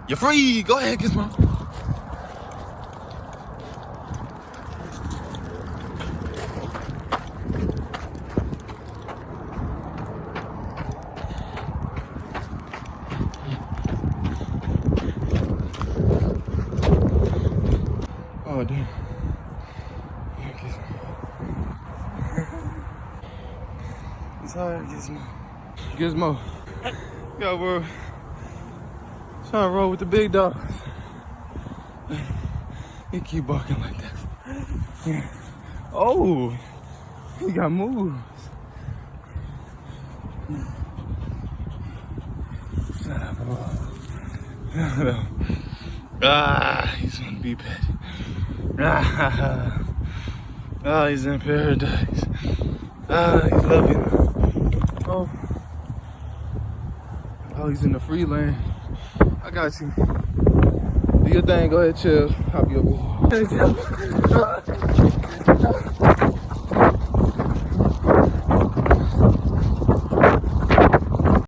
You're free. Go ahead, Gizmo. Oh, damn. Yeah, Gizmo. It's hard, Gizmo. Gizmo. Yo, bro. Trying to roll with the big dogs. He keep barking like that. Yeah. Oh, he got moves. Shut up, bro. Shut up. Ah, he's on B-pad. Ah, he's in paradise. Ah, he's loving it. Oh, he's in the free lane. I got you. Do your thing, go ahead, chill. I'll be over here.